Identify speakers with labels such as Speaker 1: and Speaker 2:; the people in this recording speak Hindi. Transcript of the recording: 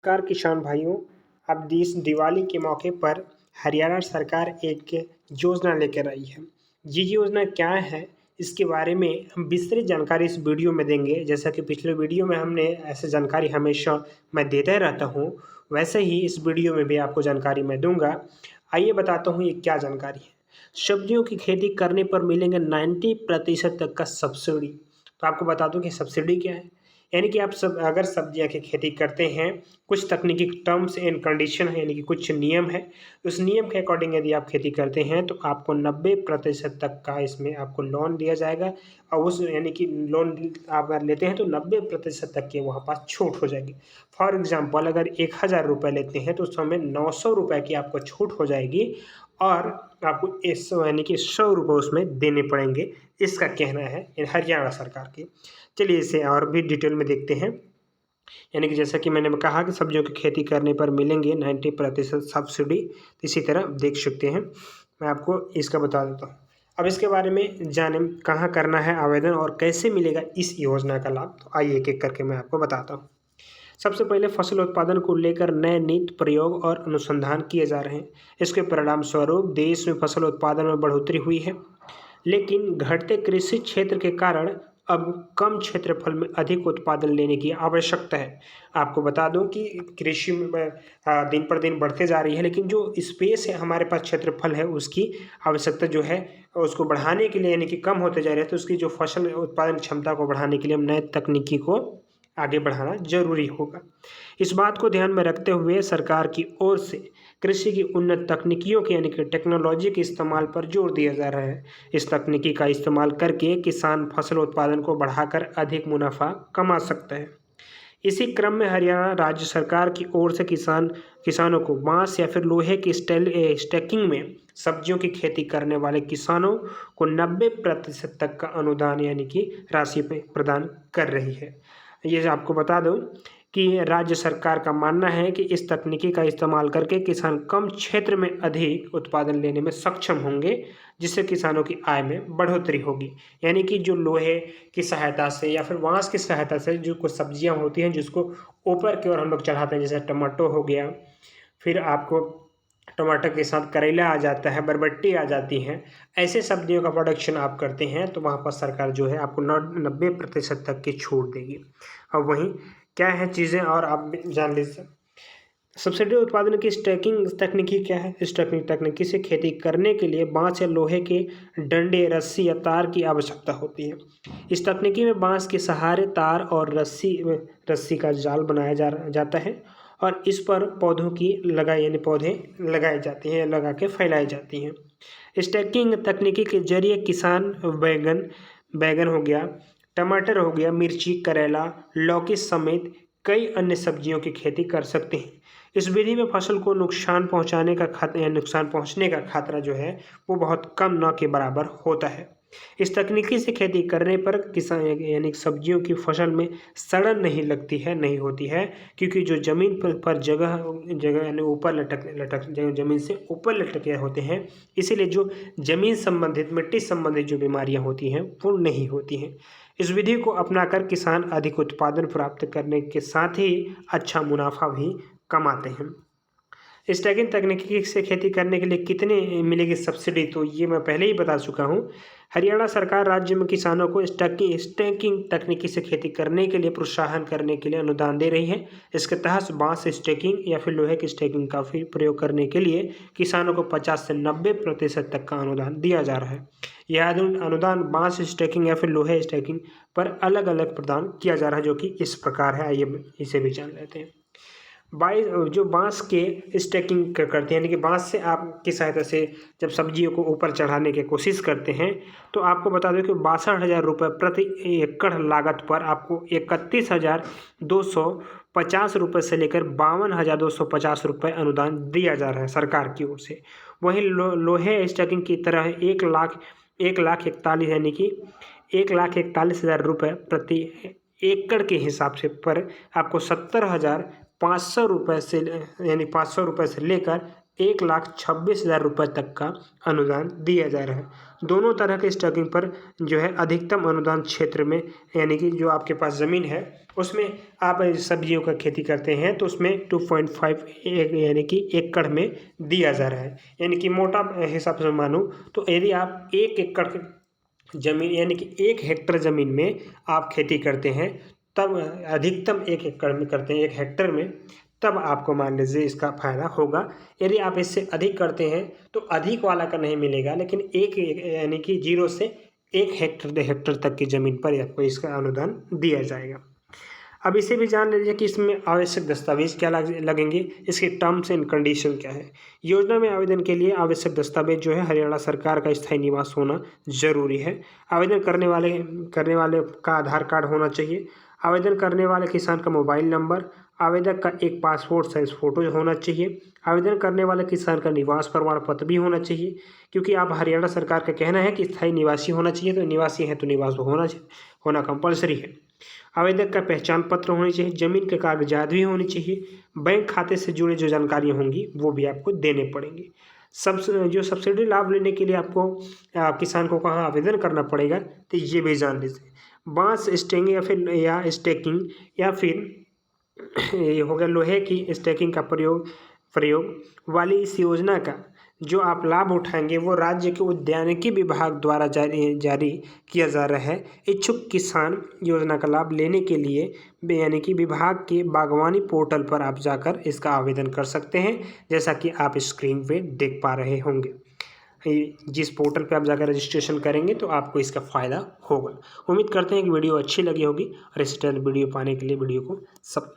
Speaker 1: नमस्कार किसान भाइयों। अब इस दिवाली के मौके पर हरियाणा सरकार एक योजना लेकर आई है। ये योजना क्या है, इसके बारे में हम विस्तृत जानकारी इस वीडियो में देंगे। जैसा कि पिछले वीडियो में हमने ऐसे जानकारी हमेशा मैं देता रहता हूँ, वैसे ही इस वीडियो में भी आपको जानकारी मैं दूंगा। आइए बताता हूँ ये क्या जानकारी है। सब्जियों की खेती करने पर मिलेंगे 90% तक का सब्सिडी। तो आपको बता दूं कि सब्सिडी क्या है। यानी कि आप सब अगर सब्जियां की खेती करते हैं, कुछ तकनीकी टर्म्स एंड कंडीशन है, यानी कि कुछ नियम है। उस नियम के अकॉर्डिंग यदि आप खेती करते हैं तो आपको 90% तक का इसमें आपको लोन दिया जाएगा। और उस यानी कि लोन आप अगर लेते हैं तो 90% तक की वहाँ पास छूट हो जाएगी। फॉर एग्जाम्पल अगर 1000 रुपये लेते हैं तो उस समय 900 रुपये की आपको छूट हो जाएगी और आपको यानी कि 100 रुपये उसमें देने पड़ेंगे। इसका कहना है हरियाणा सरकार की। चलिए इसे और भी डिटेल में देखते हैं। यानी कि जैसा कि मैंने कहा कि सब्जियों की खेती करने पर मिलेंगे 90% सब्सिडी। इसी तरह देख सकते हैं, मैं आपको इसका बता देता हूँ। अब इसके बारे में जाने कहाँ करना है आवेदन और कैसे मिलेगा इस योजना का लाभ, तो आइए एक एक करके मैं आपको बताता हूँ। सबसे पहले फसल उत्पादन को लेकर नए नीति प्रयोग और अनुसंधान किए जा रहे हैं। इसके परिणाम स्वरूप देश में फसल उत्पादन में बढ़ोतरी हुई है, लेकिन घटते कृषि क्षेत्र के कारण अब कम क्षेत्रफल में अधिक उत्पादन लेने की आवश्यकता है। आपको बता दूं कि कृषि में दिन पर दिन बढ़ते जा रही है, लेकिन जो स्पेस है हमारे पास, क्षेत्रफल है, उसकी आवश्यकता जो है उसको बढ़ाने के लिए, यानी कि कम होते जा रहे हैं, तो उसकी जो फसल उत्पादन क्षमता को बढ़ाने के लिए हम नए तकनीकी को आगे बढ़ाना जरूरी होगा। इस बात को ध्यान में रखते हुए सरकार की ओर से कृषि की उन्नत तकनीकियों के यानी कि टेक्नोलॉजी के इस्तेमाल पर जोर दिया जा रहा है। इस तकनीकी का इस्तेमाल करके किसान फसल उत्पादन को बढ़ाकर अधिक मुनाफा कमा सकता है। इसी क्रम में हरियाणा राज्य सरकार की ओर से किसानों को बांस या फिर लोहे की स्टैकिंग में सब्जियों की खेती करने वाले किसानों को 90% तक का अनुदान यानी कि राशि प्रदान कर रही है। ये आपको बता दूं कि राज्य सरकार का मानना है कि इस तकनीकी का इस्तेमाल करके किसान कम क्षेत्र में अधिक उत्पादन लेने में सक्षम होंगे, जिससे किसानों की आय में बढ़ोतरी होगी। यानी कि जो लोहे की सहायता से या फिर बांस की सहायता से जो कुछ सब्जियां होती हैं जिसको ऊपर की ओर हम लोग चढ़ाते हैं, जैसे टमाटो हो गया, फिर आपको टमाटर के साथ करेला आ जाता है, बरबट्टी आ जाती हैं, ऐसे सब्जियों का प्रोडक्शन आप करते हैं तो वहाँ पर सरकार जो है आपको 90% तक की छूट देगी। अब वहीं क्या है चीज़ें और आप जान लीजिए। सब्सिडी उत्पादन की स्टैकिंग तकनीकी क्या है। इस तकनीकी से खेती करने के लिए बांस या लोहे के डंडे, रस्सी या तार की आवश्यकता होती है। इस तकनीकी में बांस के सहारे तार और रस्सी का जाल बनाया जाता है और इस पर पौधे लगाए जाते हैं, लगा के फैलाई जाती हैं। स्टैकिंग तकनीकी के जरिए किसान बैगन हो गया, टमाटर हो गया, मिर्ची, करेला, लौकी समेत कई अन्य सब्जियों की खेती कर सकते हैं। इस विधि में फसल को नुकसान पहुंचने का खतरा जो है वो बहुत कम न के बराबर होता है। इस तकनीकी से खेती करने पर किसान यानी सब्जियों की फसल में सड़न नहीं होती है, क्योंकि जो जमीन पर जगह जगह यानी ऊपर लटक जमीन से ऊपर लटके होते हैं, इसीलिए जो जमीन संबंधित, मिट्टी संबंधित जो बीमारियां होती हैं वो नहीं होती हैं। इस विधि को अपनाकर किसान अधिक उत्पादन प्राप्त करने के साथ ही अच्छा मुनाफा भी कमाते हैं। स्टैकिंग तकनीकी से खेती करने के लिए कितने मिलेगी सब्सिडी, तो ये मैं पहले ही बता चुका हूँ। हरियाणा सरकार राज्य में किसानों को स्टैकिंग तकनीकी से खेती करने के लिए प्रोत्साहन करने के लिए अनुदान दे रही है। इसके तहत बांस स्टैकिंग या फिर लोहे की स्टैकिंग का प्रयोग करने के लिए किसानों को 50 से 90% तक का अनुदान दिया जा रहा है। यह अनुदान बांस स्टैकिंग या फिर लोहे स्टैकिंग पर अलग अलग प्रदान किया जा रहा है, जो कि इस प्रकार है। आइए इसे भी जान लेते हैं। जो बांस के स्टैकिंग करते हैं, यानी कि बांस से आप की सहायता से जब सब्जियों को ऊपर चढ़ाने की कोशिश करते हैं, तो आपको बता दें कि 62,000 रुपये प्रति एकड़ लागत पर आपको 31,250 रुपये से लेकर 52,250 रुपये अनुदान दिया जा रहा है सरकार की ओर से। वहीं लोहे स्टैकिंग की तरह 1,41,41 यानी कि 1,41,000 रुपये प्रति एकड़ के हिसाब से पर आपको 70,500 रुपये से यानी 500 रुपये से लेकर 1,26,000 रुपये तक का अनुदान दिया जा रहा है। दोनों तरह के स्टॉकिंग पर जो है अधिकतम अनुदान क्षेत्र में, यानी कि जो आपके पास ज़मीन है उसमें आप सब्जियों का खेती करते हैं तो उसमें 2.5 यानी कि एकड़ में दिया जा रहा है। यानी कि मोटा हिसाब से मानो तो यदि आप 1 एकड़ ज़मीन यानी कि 1 हेक्टेयर ज़मीन में आप खेती करते हैं, तब अधिकतम 1 एकड़ में करते हैं, 1 हेक्टेयर में, तब आपको मान लीजिए इसका फ़ायदा होगा। यदि आप इससे अधिक करते हैं तो अधिक वाला का नहीं मिलेगा, लेकिन एक यानी कि 0 से 1 हेक्टेयर तक की ज़मीन पर आपको इसका अनुदान दिया जाएगा। अब इसे भी जान लीजिए कि इसमें आवश्यक दस्तावेज क्या लगेंगे, इसके टर्म्स एंड कंडीशन क्या है। योजना में आवेदन के लिए आवश्यक दस्तावेज जो है हरियाणा सरकार का स्थायी निवास होना जरूरी है। आवेदन करने वाले का आधार कार्ड होना चाहिए। आवेदन करने वाले किसान का मोबाइल नंबर, आवेदक का एक पासपोर्ट साइज फ़ोटो होना चाहिए। आवेदन करने वाले किसान का निवास प्रमाण पत्र भी होना चाहिए, क्योंकि आप हरियाणा सरकार का कहना है कि स्थायी निवासी होना चाहिए, तो निवासी है तो निवास होना कंपलसरी है। आवेदक का पहचान पत्र होनी चाहिए, ज़मीन के कागजात भी होनी चाहिए, बैंक खाते से जुड़े जो जानकारियाँ होंगी वो भी आपको देने पड़ेंगे। जो सब्सिडी लाभ लेने के लिए आपको किसान को कहाँ आवेदन करना पड़ेगा, तो ये भी जान लीजिए। बांस स्टेंग या स्टेकिंग या फिर ये हो गया लोहे की स्टैकिंग का प्रयोग वाली इस योजना का जो आप लाभ उठाएंगे वो राज्य के उद्यानिकी विभाग द्वारा जारी किया जा रहा है। इच्छुक किसान योजना का लाभ लेने के लिए यानी कि विभाग के बागवानी पोर्टल पर आप जाकर इसका आवेदन कर सकते हैं, जैसा कि आप स्क्रीन पे देख पा रहे होंगे। जिस पोर्टल पे आप जाकर रजिस्ट्रेशन करेंगे तो आपको इसका फ़ायदा होगा। उम्मीद करते हैं कि वीडियो अच्छी लगी होगी, और इस तरह वीडियो पाने के लिए वीडियो को सब